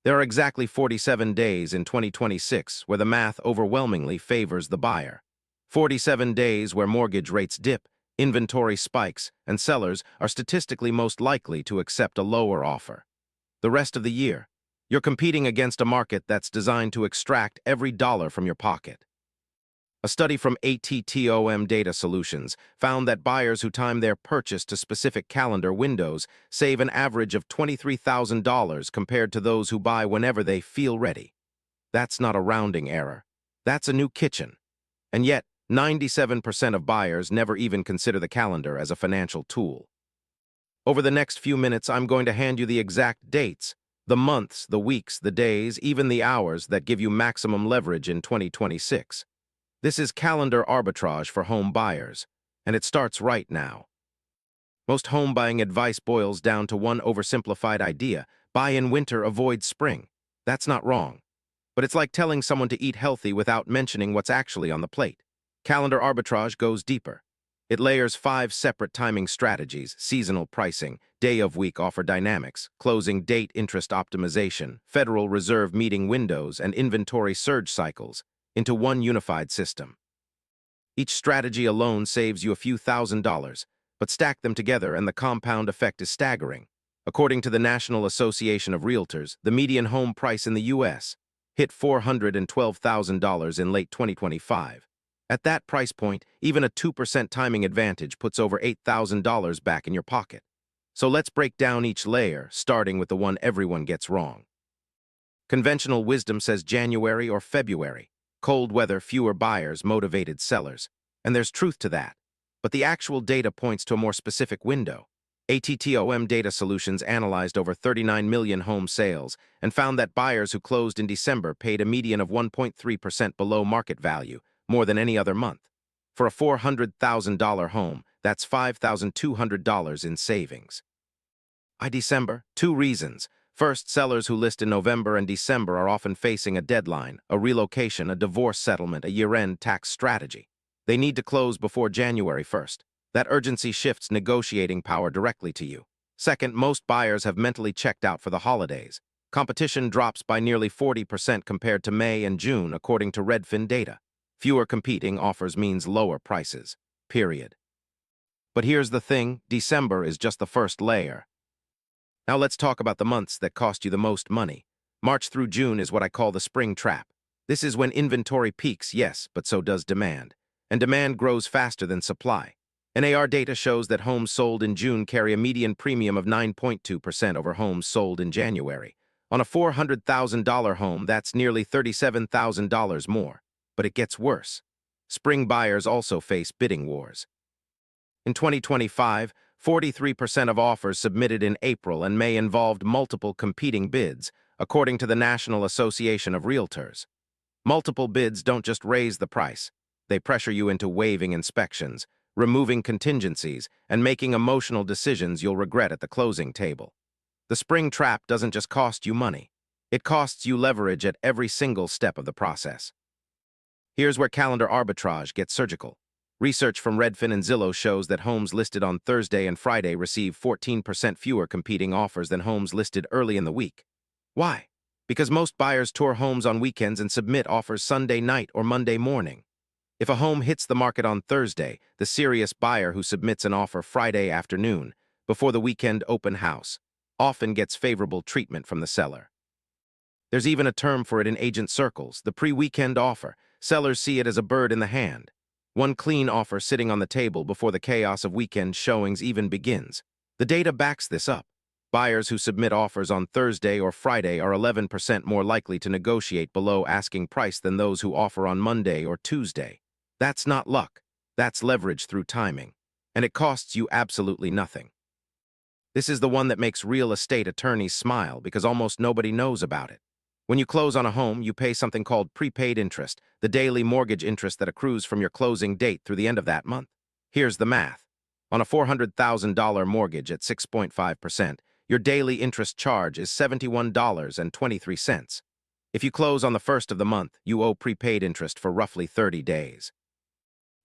There are exactly 47 days in 2026 where the math overwhelmingly favors the buyer. 47 days where mortgage rates dip, inventory spikes, and sellers are statistically most likely to accept a lower offer. The rest of the year, you're competing against a market that's designed to extract every dollar from your pocket. A study from ATTOM Data Solutions found that buyers who time their purchase to specific calendar windows save an average of $23,000 compared to those who buy whenever they feel ready. That's not a rounding error. That's a new kitchen. And yet, 97% of buyers never even consider the calendar as a financial tool. Over the next few minutes, I'm going to hand you the exact dates, the months, the weeks, the days, even the hours that give you maximum leverage in 2026. This is calendar arbitrage for home buyers, and it starts right now. Most home buying advice boils down to one oversimplified idea: buy in winter, avoid spring. That's not wrong. But it's like telling someone to eat healthy without mentioning what's actually on the plate. Calendar arbitrage goes deeper. It layers 5 separate timing strategies: seasonal pricing, day-of-week offer dynamics, closing date interest optimization, Federal Reserve meeting windows, and inventory surge cycles, into one unified system. Each strategy alone saves you a few $1,000s, but stack them together and the compound effect is staggering. According to the National Association of Realtors, the median home price in the U.S. hit $412,000 in late 2025. At that price point, even a 2% timing advantage puts over $8,000 back in your pocket. So let's break down each layer, starting with the one everyone gets wrong. Conventional wisdom says January or February. Cold weather, fewer buyers, motivated sellers. And there's truth to that. But the actual data points to a more specific window. ATTOM Data Solutions analyzed over 39 million home sales and found that buyers who closed in December paid a median of 1.3% below market value, more than any other month. For a $400,000 home, that's $5,200 in savings. December, 2 reasons. First, sellers who list in November and December are often facing a deadline, a relocation, a divorce settlement, a year-end tax strategy. They need to close before January 1st. That urgency shifts negotiating power directly to you. Second, most buyers have mentally checked out for the holidays. Competition drops by nearly 40% compared to May and June, according to Redfin data. Fewer competing offers means lower prices. Period. But here's the thing: December is just the first layer. Now let's talk about the months that cost you the most money. March through June is what I call the spring trap. This is when inventory peaks, yes, but so does demand. And demand grows faster than supply. NAR data shows that homes sold in June carry a median premium of 9.2% over homes sold in January. On a $400,000 home, that's nearly $37,000 more. But it gets worse. Spring buyers also face bidding wars. In 2025, 43% of offers submitted in April and May involved multiple competing bids, according to the National Association of Realtors. Multiple bids don't just raise the price. They pressure you into waiving inspections, removing contingencies, and making emotional decisions you'll regret at the closing table. The spring trap doesn't just cost you money. It costs you leverage at every single step of the process. Here's where calendar arbitrage gets surgical. Research from Redfin and Zillow shows that homes listed on Thursday and Friday receive 14% fewer competing offers than homes listed early in the week. Why? Because most buyers tour homes on weekends and submit offers Sunday night or Monday morning. If a home hits the market on Thursday, the serious buyer who submits an offer Friday afternoon, before the weekend open house, often gets favorable treatment from the seller. There's even a term for it in agent circles: the pre-weekend offer. Sellers see it as a bird in the hand. One clean offer sitting on the table before the chaos of weekend showings even begins. The data backs this up. Buyers who submit offers on Thursday or Friday are 11% more likely to negotiate below asking price than those who offer on Monday or Tuesday. That's not luck. That's leverage through timing. And it costs you absolutely nothing. This is the one that makes real estate attorneys smile because almost nobody knows about it. When you close on a home, you pay something called prepaid interest, the daily mortgage interest that accrues from your closing date through the end of that month. Here's the math. On a $400,000 mortgage at 6.5%, your daily interest charge is $71.23. If you close on the first of the month, you owe prepaid interest for roughly 30 days.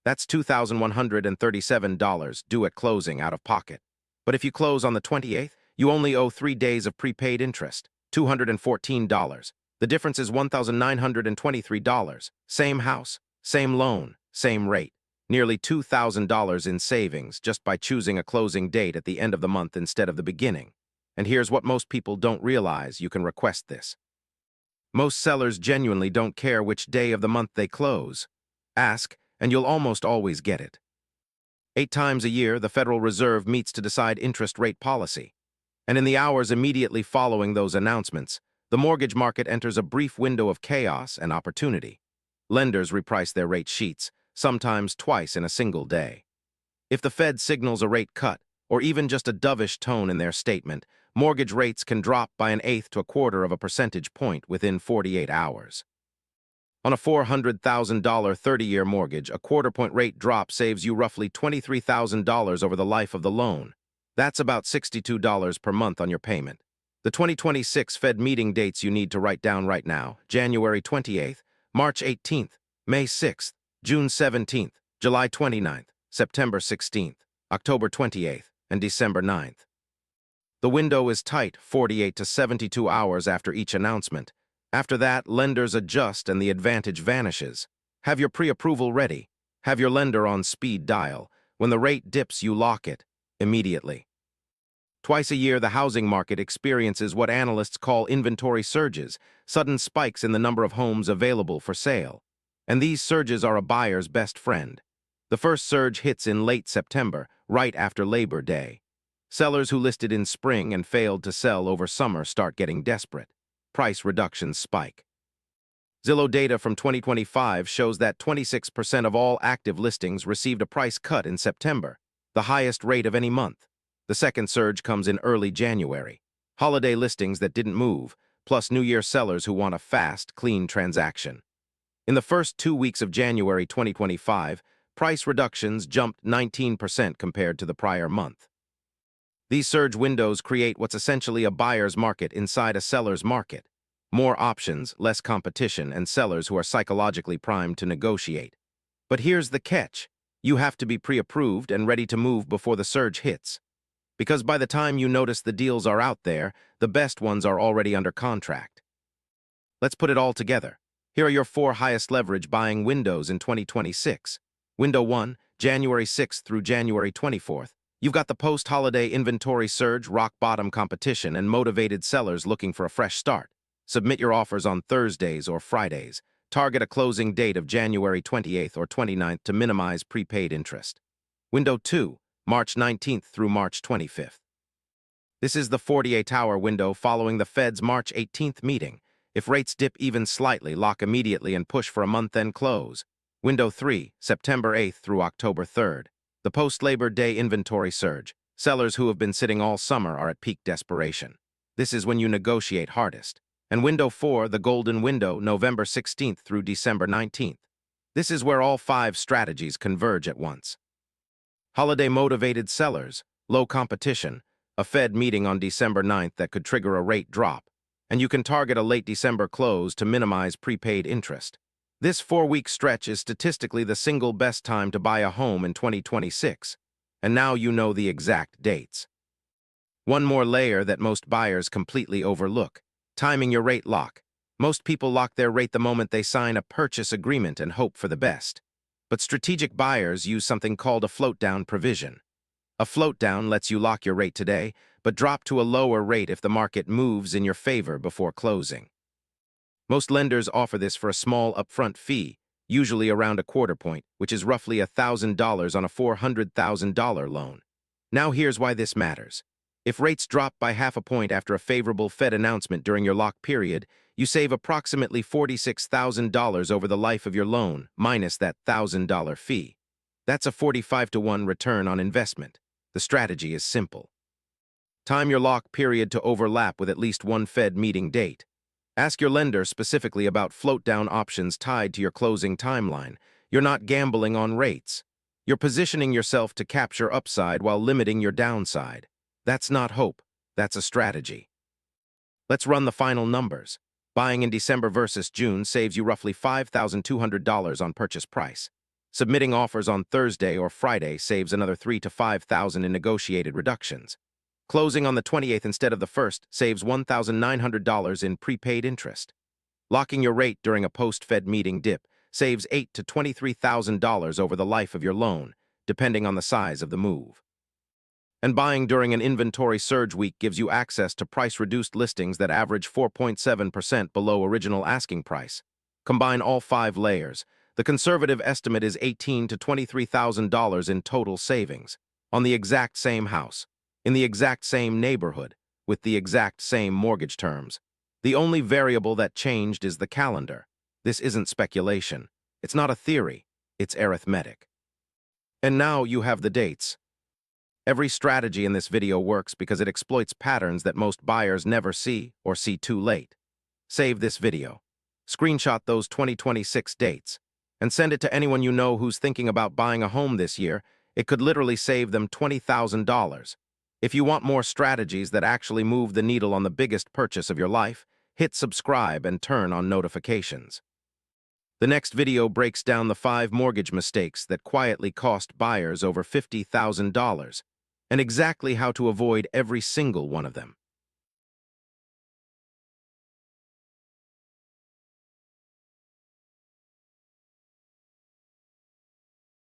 That's $2,137 due at closing out of pocket. But if you close on the 28th, you only owe 3 days of prepaid interest, $214. The difference is $1,923. Same house, same loan, same rate. Nearly $2,000 in savings just by choosing a closing date at the end of the month instead of the beginning. And here's what most people don't realize: you can request this. Most sellers genuinely don't care which day of the month they close. Ask, and you'll almost always get it. 8 times a year, the Federal Reserve meets to decide interest rate policy. And in the hours immediately following those announcements, the mortgage market enters a brief window of chaos and opportunity. Lenders reprice their rate sheets, sometimes twice in a single day. If the Fed signals a rate cut, or even just a dovish tone in their statement, mortgage rates can drop by 1/8 to 1/4 of a percentage point within 48 hours. On a $400,000 30-year mortgage, a 1/4 point rate drop saves you roughly $23,000 over the life of the loan. That's about $62 per month on your payment. The 2026 Fed meeting dates you need to write down right now: January 28th, March 18th, May 6th, June 17th, July 29th, September 16th, October 28th, and December 9th. The window is tight, 48 to 72 hours after each announcement. After that, lenders adjust and the advantage vanishes. Have your pre-approval ready. Have your lender on speed dial. When the rate dips, you lock it immediately. Twice a year, the housing market experiences what analysts call inventory surges, sudden spikes in the number of homes available for sale. And these surges are a buyer's best friend. The first surge hits in late September, right after Labor Day. Sellers who listed in spring and failed to sell over summer start getting desperate. Price reductions spike. Zillow data from 2025 shows that 26% of all active listings received a price cut in September, the highest rate of any month. The second surge comes in early January. Holiday listings that didn't move, plus New Year sellers who want a fast, clean transaction. In the first 2 weeks of January 2025, price reductions jumped 19% compared to the prior month. These surge windows create what's essentially a buyer's market inside a seller's market. More options, less competition, and sellers who are psychologically primed to negotiate. But here's the catch: you have to be pre-approved and ready to move before the surge hits. Because by the time you notice the deals are out there, the best ones are already under contract. Let's put it all together. Here are your 4 highest leverage buying windows in 2026. Window 1, January 6th through January 24th. You've got the post-holiday inventory surge, rock-bottom competition, and motivated sellers looking for a fresh start. Submit your offers on Thursdays or Fridays. Target a closing date of January 28th or 29th to minimize prepaid interest. Window 2, March 19th through March 25th. This is the 48-hour window following the Fed's March 18th meeting. If rates dip even slightly, lock immediately and push for a month-end close. Window 3, September 8th through October 3rd. The post-Labor Day inventory surge. Sellers who have been sitting all summer are at peak desperation. This is when you negotiate hardest. And window 4, the golden window, November 16th through December 19th. This is where all 5 strategies converge at once. Holiday-motivated sellers, low competition, a Fed meeting on December 9th that could trigger a rate drop, and you can target a late December close to minimize prepaid interest. This 4-week stretch is statistically the single best time to buy a home in 2026, and now you know the exact dates. One more layer that most buyers completely overlook: timing your rate lock. Most people lock their rate the moment they sign a purchase agreement and hope for the best. But strategic buyers use something called a float-down provision. A float-down lets you lock your rate today, but drop to a lower rate if the market moves in your favor before closing. Most lenders offer this for a small upfront fee, usually around a 1/4 point, which is roughly $1,000 on a $400,000 loan. Now here's why this matters. If rates drop by 1/2 point after a favorable Fed announcement during your lock period, you save approximately $46,000 over the life of your loan, minus that $1,000 fee. That's a 45-to-1 return on investment. The strategy is simple. Time your lock period to overlap with at least one Fed meeting date. Ask your lender specifically about float-down options tied to your closing timeline. You're not gambling on rates. You're positioning yourself to capture upside while limiting your downside. That's not hope. That's a strategy. Let's run the final numbers. Buying in December versus June saves you roughly $5,200 on purchase price. Submitting offers on Thursday or Friday saves another $3,000 to $5,000 in negotiated reductions. Closing on the 28th instead of the 1st saves $1,900 in prepaid interest. Locking your rate during a post-Fed meeting dip saves $8,000 to $23,000 over the life of your loan, depending on the size of the move. And buying during an inventory surge week gives you access to price-reduced listings that average 4.7% below original asking price. Combine all 5 layers. The conservative estimate is $18,000 to $23,000 in total savings on the exact same house, in the exact same neighborhood, with the exact same mortgage terms. The only variable that changed is the calendar. This isn't speculation. It's not a theory. It's arithmetic. And now you have the dates. Every strategy in this video works because it exploits patterns that most buyers never see or see too late. Save this video. Screenshot those 2026 dates and send it to anyone you know who's thinking about buying a home this year. It could literally save them $20,000. If you want more strategies that actually move the needle on the biggest purchase of your life, hit subscribe and turn on notifications. The next video breaks down the 5 mortgage mistakes that quietly cost buyers over $50,000 and exactly how to avoid every single one of them.